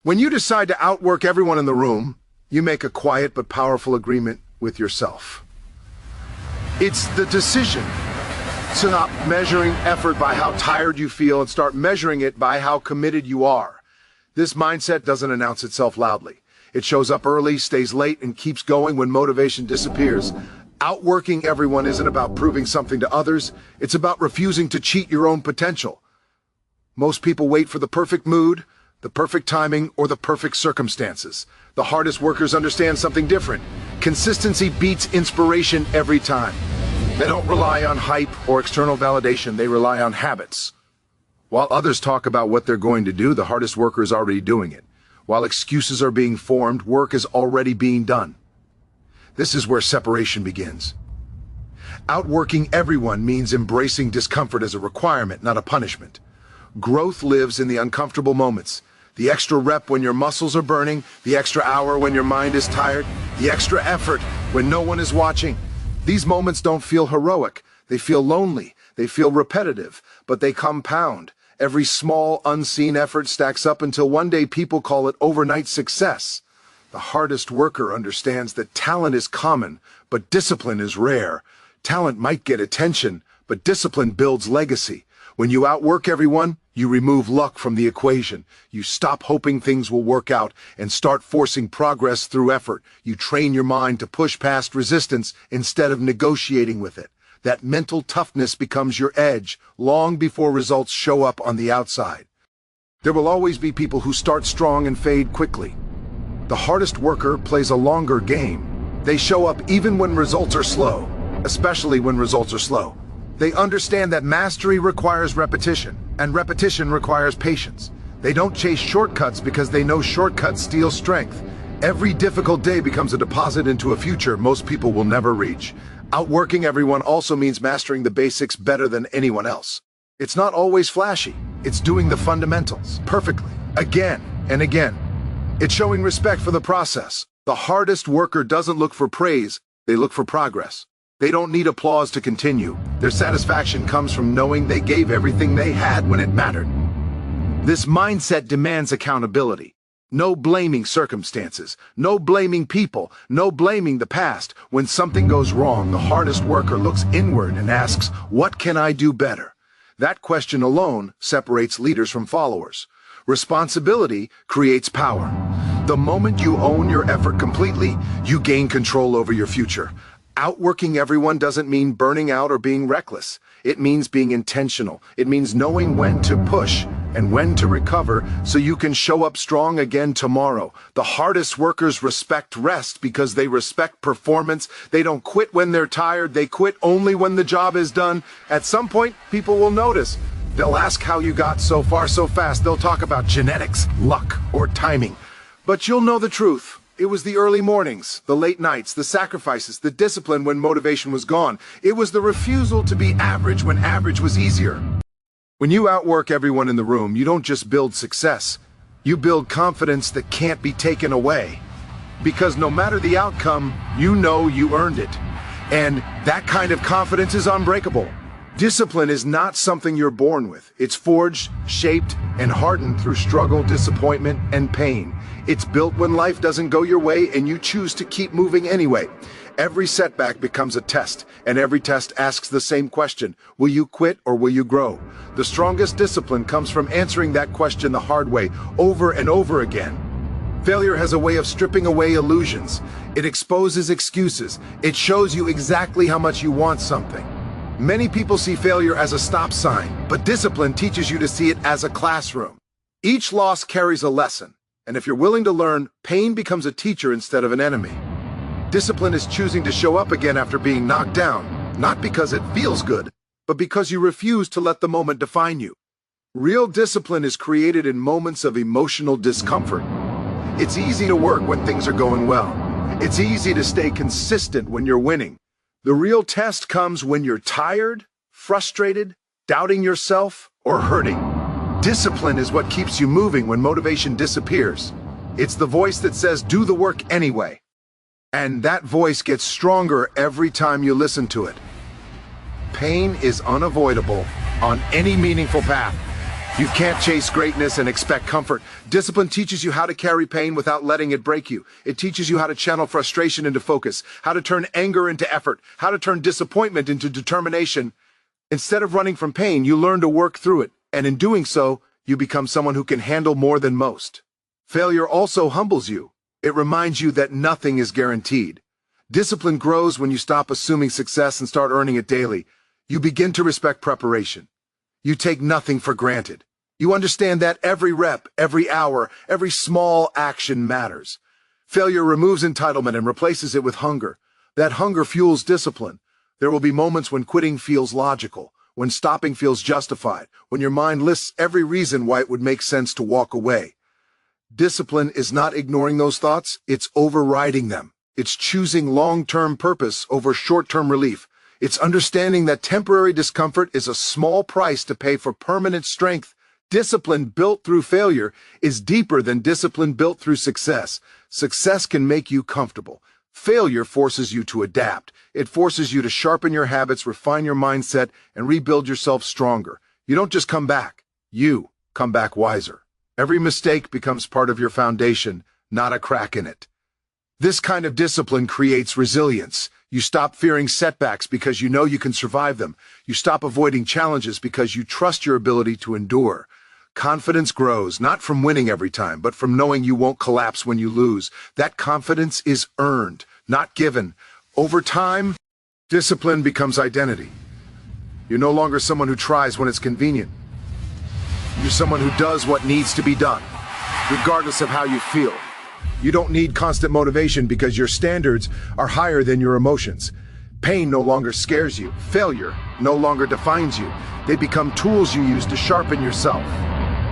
When you decide to outwork everyone in the room, you make a quiet but powerful agreement with yourself. It's the decision to stop measuring effort by how tired you feel and start measuring it by how committed you are. This mindset doesn't announce itself loudly. It shows up early, stays late, and keeps going when motivation disappears. Outworking everyone isn't about proving something to others. It's about refusing to cheat your own potential. Most people wait for the perfect mood, the perfect timing, or the perfect circumstances. The hardest workers understand something different. Consistency beats inspiration every time. They don't rely on hype or external validation. They rely on habits. While others talk about what they're going to do, the hardest worker is already doing it. While excuses are being formed, work is already being done. This is where separation begins. Outworking everyone means embracing discomfort as a requirement, not a punishment. Growth lives in the uncomfortable moments. The extra rep when your muscles are burning, the extra hour when your mind is tired, the extra effort when no one is watching. These moments don't feel heroic. They feel lonely. They feel repetitive, but they compound. Every small, unseen effort stacks up until one day people call it overnight success. The hardest worker understands that talent is common, but discipline is rare. Talent might get attention, but discipline builds legacy. When you outwork everyone, you remove luck from the equation. You stop hoping things will work out and start forcing progress through effort. You train your mind to push past resistance instead of negotiating with it. That mental toughness becomes your edge long before results show up on the outside. There will always be people who start strong and fade quickly. The hardest worker plays a longer game. They show up even when results are slow, especially when results are slow. They understand that mastery requires repetition, and repetition requires patience. They don't chase shortcuts because they know shortcuts steal strength. Every difficult day becomes a deposit into a future most people will never reach. Outworking everyone also means mastering the basics better than anyone else. It's not always flashy. It's doing the fundamentals perfectly, again and again. It's showing respect for the process. The hardest worker doesn't look for praise, they look for progress. They don't need applause to continue. Their satisfaction comes from knowing they gave everything they had when it mattered. This mindset demands accountability. No blaming circumstances, no blaming people, no blaming the past. When something goes wrong, the hardest worker looks inward and asks, "What can I do better?" That question alone separates leaders from followers. Responsibility creates power. The moment you own your effort completely, you gain control over your future. Outworking everyone doesn't mean burning out or being reckless. It means being intentional. It means knowing when to push and when to recover so you can show up strong again tomorrow. The hardest workers respect rest because they respect performance. They don't quit when they're tired. They quit only when the job is done. At some point, people will notice. They'll ask how you got so far so fast. They'll talk about genetics, luck, or timing. But you'll know the truth. It was the early mornings, the late nights, the sacrifices, the discipline when motivation was gone. It was the refusal to be average when average was easier. When you outwork everyone in the room, you don't just build success. You build confidence that can't be taken away. Because no matter the outcome, you know you earned it. And that kind of confidence is unbreakable. Discipline is not something you're born with. It's forged, shaped, and hardened through struggle, disappointment, and pain. It's built when life doesn't go your way and you choose to keep moving anyway. Every setback becomes a test, and every test asks the same question: will you quit or will you grow? The strongest discipline comes from answering that question the hard way, over and over again. Failure has a way of stripping away illusions. It exposes excuses. It shows you exactly how much you want something. Many people see failure as a stop sign, but discipline teaches you to see it as a classroom. Each loss carries a lesson, and if you're willing to learn, pain becomes a teacher instead of an enemy. Discipline is choosing to show up again after being knocked down, not because it feels good, but because you refuse to let the moment define you. Real discipline is created in moments of emotional discomfort. It's easy to work when things are going well. It's easy to stay consistent when you're winning. The real test comes when you're tired, frustrated, doubting yourself, or hurting. Discipline is what keeps you moving when motivation disappears. It's the voice that says, "Do the work anyway." And that voice gets stronger every time you listen to it. Pain is unavoidable on any meaningful path. You can't chase greatness and expect comfort. Discipline teaches you how to carry pain without letting it break you. It teaches you how to channel frustration into focus, how to turn anger into effort, how to turn disappointment into determination. Instead of running from pain, you learn to work through it, and in doing so, you become someone who can handle more than most. Failure also humbles you. It reminds you that nothing is guaranteed. Discipline grows when you stop assuming success and start earning it daily. You begin to respect preparation. You take nothing for granted. You understand that every rep, every hour, every small action matters. Failure removes entitlement and replaces it with hunger. That hunger fuels discipline. There will be moments when quitting feels logical, when stopping feels justified, when your mind lists every reason why it would make sense to walk away. Discipline is not ignoring those thoughts, it's overriding them. It's choosing long-term purpose over short-term relief. It's understanding that temporary discomfort is a small price to pay for permanent strength. Discipline built through failure is deeper than discipline built through success. Success can make you comfortable. Failure forces you to adapt. It forces you to sharpen your habits, refine your mindset, and rebuild yourself stronger. You don't just come back. You come back wiser. Every mistake becomes part of your foundation, not a crack in it. This kind of discipline creates resilience. You stop fearing setbacks because you know you can survive them. You stop avoiding challenges because you trust your ability to endure. Confidence grows, not from winning every time, but from knowing you won't collapse when you lose. That confidence is earned, not given. Over time, discipline becomes identity. You're no longer someone who tries when it's convenient. You're someone who does what needs to be done, regardless of how you feel. You don't need constant motivation because your standards are higher than your emotions. Pain no longer scares you. Failure no longer defines you. They become tools you use to sharpen yourself.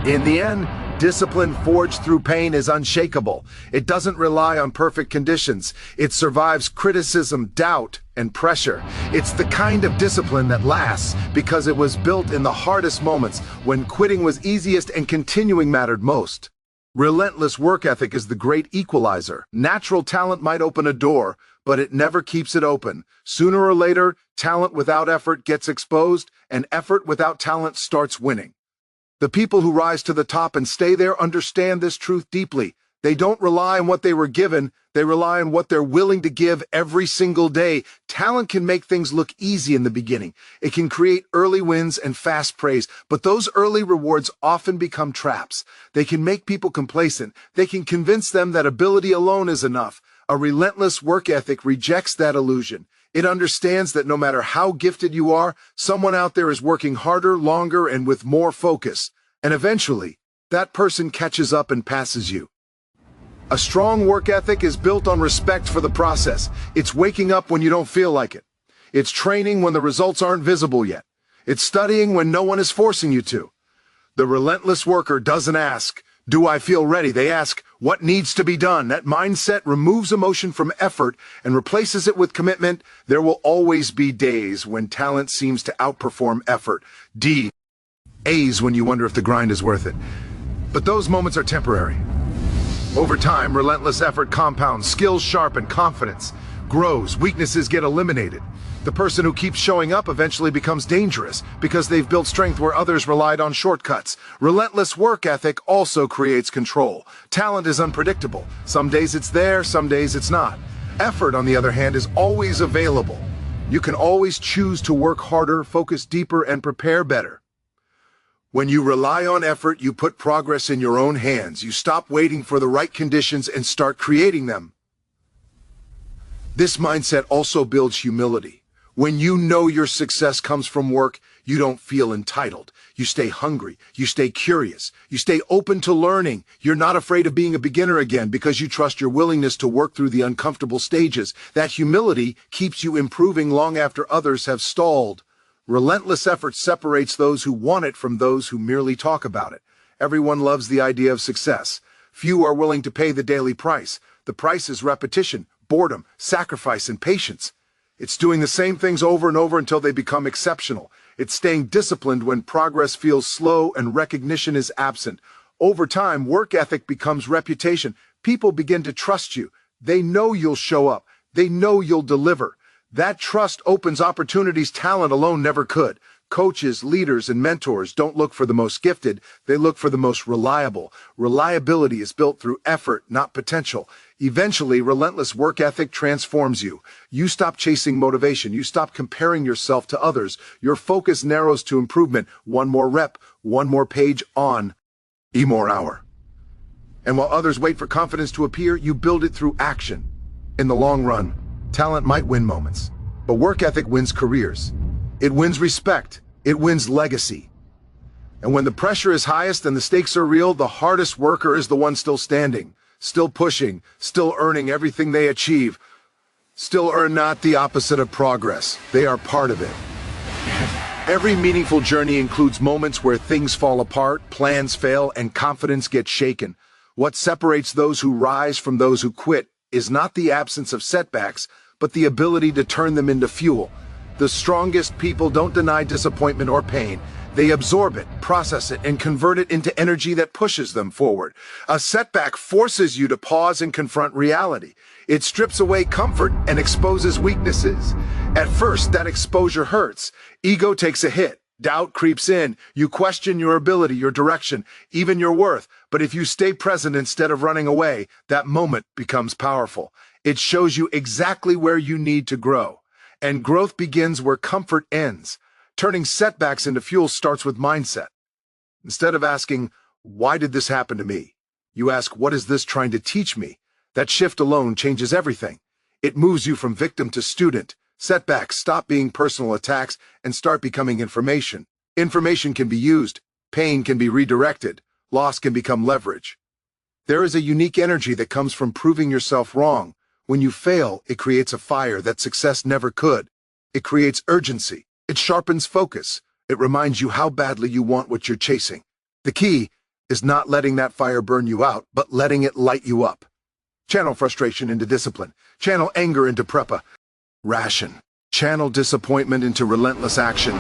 In the end, discipline forged through pain is unshakable. It doesn't rely on perfect conditions. It survives criticism, doubt, and pressure. It's the kind of discipline that lasts because it was built in the hardest moments when quitting was easiest and continuing mattered most. Relentless work ethic is the great equalizer. Natural talent might open a door, but it never keeps it open. Sooner or later, talent without effort gets exposed, and effort without talent starts winning. The people who rise to the top and stay there understand this truth deeply. They don't rely on what they were given, they rely on what they're willing to give every single day. Talent can make things look easy in the beginning. It can create early wins and fast praise, but those early rewards often become traps. They can make people complacent. They can convince them that ability alone is enough. A relentless work ethic rejects that illusion. It understands that no matter how gifted you are, someone out there is working harder, longer, and with more focus. And eventually, that person catches up and passes you. A strong work ethic is built on respect for the process. It's waking up when you don't feel like it. It's training when the results aren't visible yet. It's studying when no one is forcing you to. The relentless worker doesn't ask, "Do I feel ready?" They ask, "What needs to be done?" That mindset removes emotion from effort and replaces it with commitment. There will always be days when talent seems to outperform effort. Days when you wonder if the grind is worth it. But those moments are temporary. Over time, relentless effort compounds, skills sharpen, confidence grows, weaknesses get eliminated. The person who keeps showing up eventually becomes dangerous because they've built strength where others relied on shortcuts. Relentless work ethic also creates control. Talent is unpredictable. Some days it's there, some days it's not. Effort, on the other hand, is always available. You can always choose to work harder, focus deeper, and prepare better. When you rely on effort, you put progress in your own hands. You stop waiting for the right conditions and start creating them. This mindset also builds humility. When you know your success comes from work, you don't feel entitled. You stay hungry. You stay curious. You stay open to learning. You're not afraid of being a beginner again because you trust your willingness to work through the uncomfortable stages. That humility keeps you improving long after others have stalled. Relentless effort separates those who want it from those who merely talk about it. Everyone loves the idea of success. Few are willing to pay the daily price. The price is repetition, boredom, sacrifice, and patience. It's doing the same things over and over until they become exceptional. It's staying disciplined when progress feels slow and recognition is absent. Over time, work ethic becomes reputation. People begin to trust you. They know you'll show up. They know you'll deliver. That trust opens opportunities talent alone never could. Coaches, leaders, and mentors don't look for the most gifted, they look for the most reliable. Reliability is built through effort, not potential. Eventually, relentless work ethic transforms you. You stop chasing motivation. You stop comparing yourself to others. Your focus narrows to improvement. One more rep, one more page on, more hour. And while others wait for confidence to appear, you build it through action. In the long run, talent might win moments, but work ethic wins careers. It wins respect. It wins legacy. And when the pressure is highest and the stakes are real, the hardest worker is the one still standing, still pushing, still earning everything they achieve. Still earn not the opposite of progress. They are part of it. Every meaningful journey includes moments where things fall apart, plans fail, and confidence gets shaken. What separates those who rise from those who quit is not the absence of setbacks, but the ability to turn them into fuel. The strongest people don't deny disappointment or pain. They absorb it, process it, and convert it into energy that pushes them forward. A setback forces you to pause and confront reality. It strips away comfort and exposes weaknesses. At first, that exposure hurts. Ego takes a hit. Doubt creeps in. You question your ability, your direction, even your worth. But if you stay present instead of running away, that moment becomes powerful. It shows you exactly where you need to grow. And growth begins where comfort ends. Turning setbacks into fuel starts with mindset. Instead of asking, why did this happen to me? You ask, what is this trying to teach me? That shift alone changes everything. It moves you from victim to student. Setbacks stop being personal attacks and start becoming information. Information can be used. Pain can be redirected. Loss can become leverage. There is a unique energy that comes from proving yourself wrong. When you fail, it creates a fire that success never could. It creates urgency. It sharpens focus. It reminds you how badly you want what you're chasing. The key is not letting that fire burn you out, but letting it light you up. Channel frustration into discipline. Channel anger into ration. Channel disappointment into relentless action.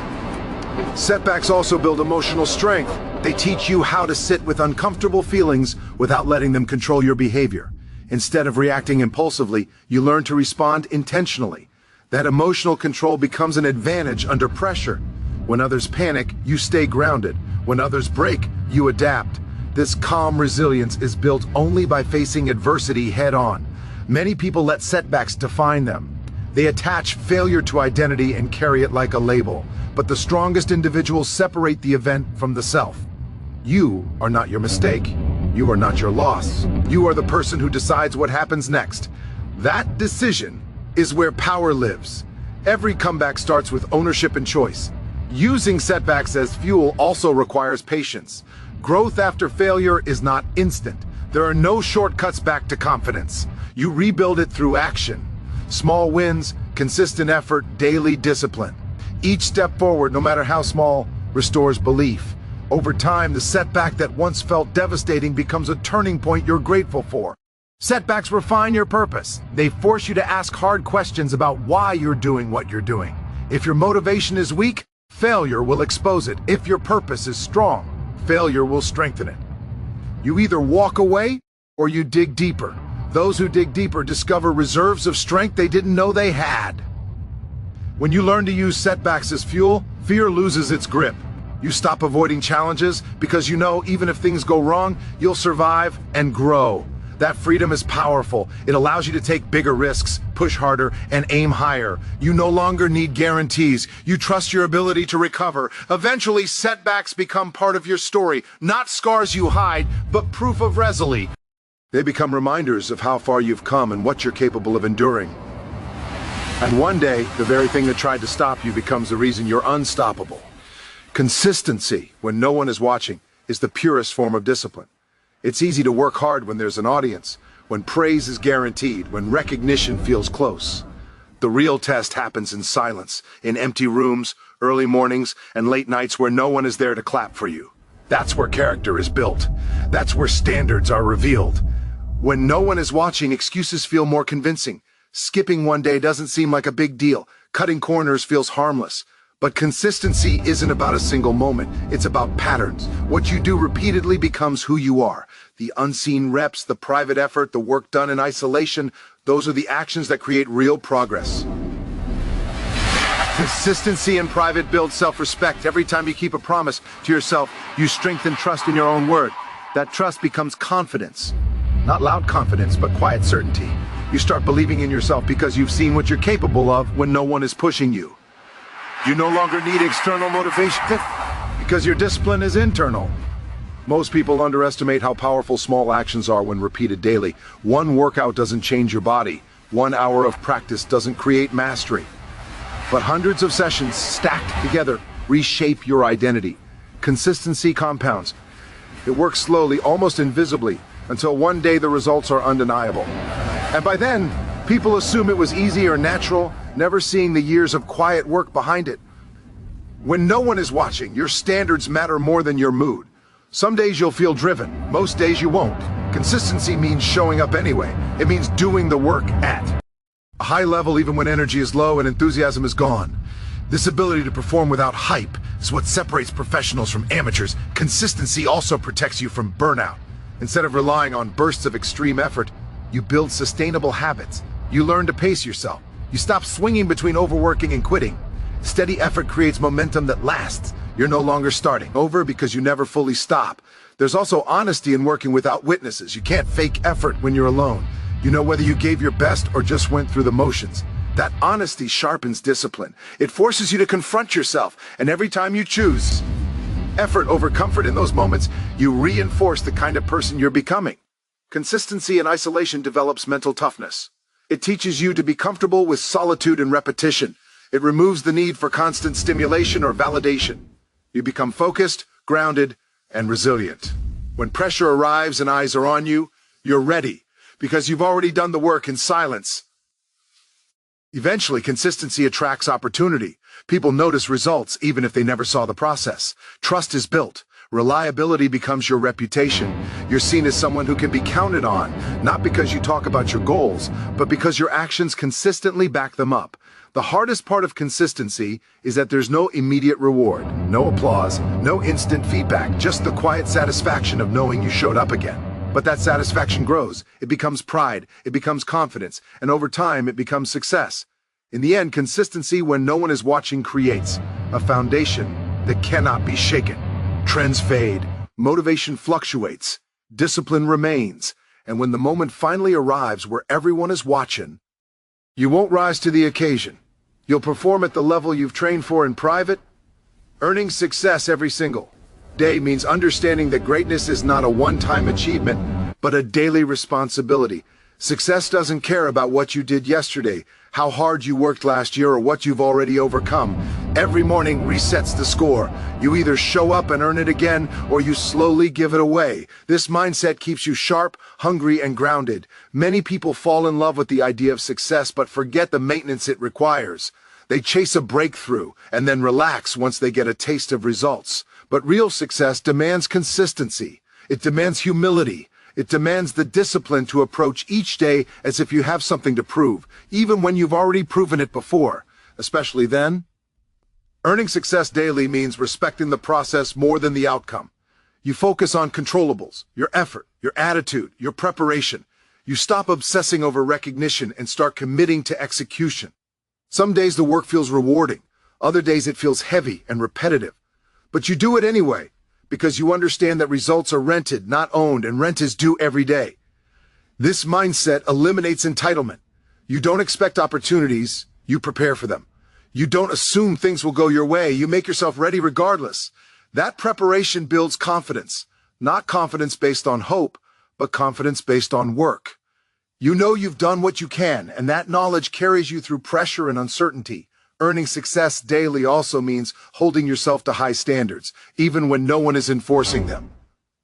Setbacks also build emotional strength. They teach you how to sit with uncomfortable feelings without letting them control your behavior. Instead of reacting impulsively, you learn to respond intentionally. That emotional control becomes an advantage under pressure. When others panic, you stay grounded. When others break, you adapt. This calm resilience is built only by facing adversity head-on. Many people let setbacks define them. They attach failure to identity and carry it like a label. But the strongest individuals separate the event from the self. You are not your mistake. You are not your loss. You are the person who decides what happens next. That decision is where power lives. Every comeback starts with ownership and choice. Using setbacks as fuel also requires patience. Growth after failure is not instant. There are no shortcuts back to confidence. You rebuild it through action. Small wins, consistent effort, daily discipline. Each step forward, no matter how small, restores belief. Over time, the setback that once felt devastating becomes a turning point you're grateful for. Setbacks refine your purpose. They force you to ask hard questions about why you're doing what you're doing. If your motivation is weak, failure will expose it. If your purpose is strong, failure will strengthen it. You either walk away or you dig deeper. Those who dig deeper discover reserves of strength they didn't know they had. When you learn to use setbacks as fuel, fear loses its grip. You stop avoiding challenges because you know even if things go wrong, you'll survive and grow. That freedom is powerful. It allows you to take bigger risks, push harder, and aim higher. You no longer need guarantees. You trust your ability to recover. Eventually, setbacks become part of your story, not scars you hide, but proof of resilience. They become reminders of how far you've come and what you're capable of enduring. And one day, the very thing that tried to stop you becomes the reason you're unstoppable. Consistency, when no one is watching, is the purest form of discipline. It's easy to work hard when there's an audience, when praise is guaranteed, when recognition feels close. The real test happens in silence, in empty rooms, early mornings, and late nights where no one is there to clap for you. That's where character is built. That's where standards are revealed. When no one is watching, excuses feel more convincing. Skipping one day doesn't seem like a big deal. Cutting corners feels harmless. But consistency isn't about a single moment. It's about patterns. What you do repeatedly becomes who you are. The unseen reps, the private effort, the work done in isolation, those are the actions that create real progress. Consistency in private builds self-respect. Every time you keep a promise to yourself, you strengthen trust in your own word. That trust becomes confidence. Not loud confidence, but quiet certainty. You start believing in yourself because you've seen what you're capable of when no one is pushing you. You no longer need external motivation because your discipline is internal. Most people underestimate how powerful small actions are when repeated daily. One workout doesn't change your body. 1 hour of practice doesn't create mastery. But hundreds of sessions stacked together reshape your identity. Consistency compounds. It works slowly, almost invisibly, until one day the results are undeniable. And by then, people assume it was easy or natural, never seeing the years of quiet work behind it. When no one is watching, your standards matter more than your mood. Some days you'll feel driven, most days you won't. Consistency means showing up anyway. It means doing the work at a high level even when energy is low and enthusiasm is gone. This ability to perform without hype is what separates professionals from amateurs. Consistency also protects you from burnout. Instead of relying on bursts of extreme effort, you build sustainable habits. You learn to pace yourself. You stop swinging between overworking and quitting. Steady effort creates momentum that lasts. You're no longer starting over because you never fully stop. There's also honesty in working without witnesses. You can't fake effort when you're alone. You know whether you gave your best or just went through the motions. That honesty sharpens discipline. It forces you to confront yourself, and every time you choose effort over comfort in those moments, you reinforce the kind of person you're becoming. Consistency in isolation develops mental toughness. It teaches you to be comfortable with solitude and repetition. It removes the need for constant stimulation or validation. You become focused, grounded, and resilient. When pressure arrives and eyes are on you, you're ready, because you've already done the work in silence. Eventually, consistency attracts opportunity. People notice results even if they never saw the process. Trust is built. Reliability becomes your reputation. You're seen as someone who can be counted on, not because you talk about your goals, but because your actions consistently back them up. The hardest part of consistency is that there's no immediate reward, no applause, no instant feedback, just the quiet satisfaction of knowing you showed up again. But that satisfaction grows. It becomes pride, it becomes confidence, and over time it becomes success. In the end, consistency when no one is watching creates a foundation that cannot be shaken. Trends fade, motivation fluctuates, discipline remains, and when the moment finally arrives where everyone is watching, you won't rise to the occasion. You'll perform at the level you've trained for in private. Earning success every single day means understanding that greatness is not a one-time achievement, but a daily responsibility. Success doesn't care about what you did yesterday, how hard you worked last year, or what you've already overcome. Every morning resets the score. You either show up and earn it again, or you slowly give it away. This mindset keeps you sharp, hungry, and grounded. Many people fall in love with the idea of success, but forget the maintenance it requires. They chase a breakthrough, and then relax once they get a taste of results. But real success demands consistency. It demands humility. It demands the discipline to approach each day as if you have something to prove, even when you've already proven it before. Especially then, earning success daily means respecting the process more than the outcome. You focus on controllables, your effort, your attitude, your preparation. You stop obsessing over recognition and start committing to execution. Some days the work feels rewarding. Other days it feels heavy and repetitive. But you do it anyway, because you understand that results are rented, not owned, and rent is due every day. This mindset eliminates entitlement. You don't expect opportunities, you prepare for them. You don't assume things will go your way, you make yourself ready regardless. That preparation builds confidence, not confidence based on hope, but confidence based on work. You know you've done what you can, and that knowledge carries you through pressure and uncertainty. Earning success daily also means holding yourself to high standards, even when no one is enforcing them.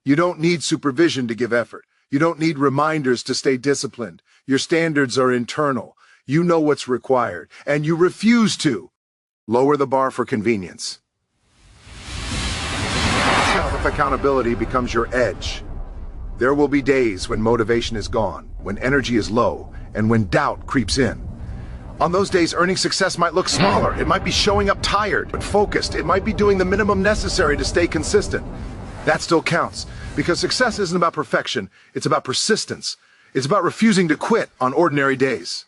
You don't need supervision to give effort. You don't need reminders to stay disciplined. Your standards are internal. You know what's required, and you refuse to lower the bar for convenience. Self-accountability becomes your edge. There will be days when motivation is gone, when energy is low, and when doubt creeps in. On those days, earning success might look smaller. It might be showing up tired, but focused. It might be doing the minimum necessary to stay consistent. That still counts, because success isn't about perfection. It's about persistence. It's about refusing to quit on ordinary days.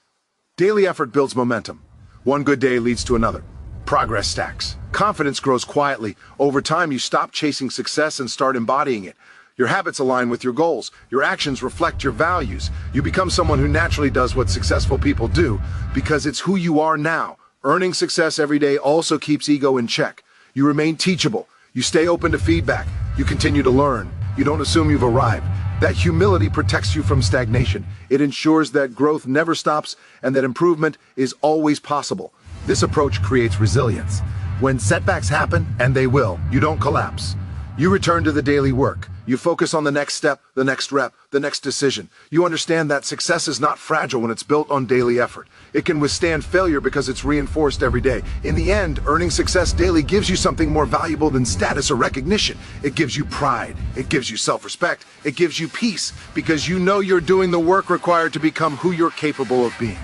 Daily effort builds momentum. One good day leads to another. Progress stacks. Confidence grows quietly. Over time, you stop chasing success and start embodying it. Your habits align with your goals. Your actions reflect your values. You become someone who naturally does what successful people do because it's who you are now. Earning success every day also keeps ego in check. You remain teachable. You stay open to feedback. You continue to learn. You don't assume you've arrived. That humility protects you from stagnation. It ensures that growth never stops and that improvement is always possible. This approach creates resilience. When setbacks happen, and they will, you don't collapse. You return to the daily work. You focus on the next step, the next rep, the next decision. You understand that success is not fragile when it's built on daily effort. It can withstand failure because it's reinforced every day. In the end, earning success daily gives you something more valuable than status or recognition. It gives you pride. It gives you self-respect. It gives you peace because you know you're doing the work required to become who you're capable of being.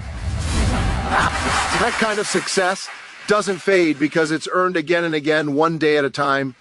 That kind of success doesn't fade because it's earned again and again, one day at a time.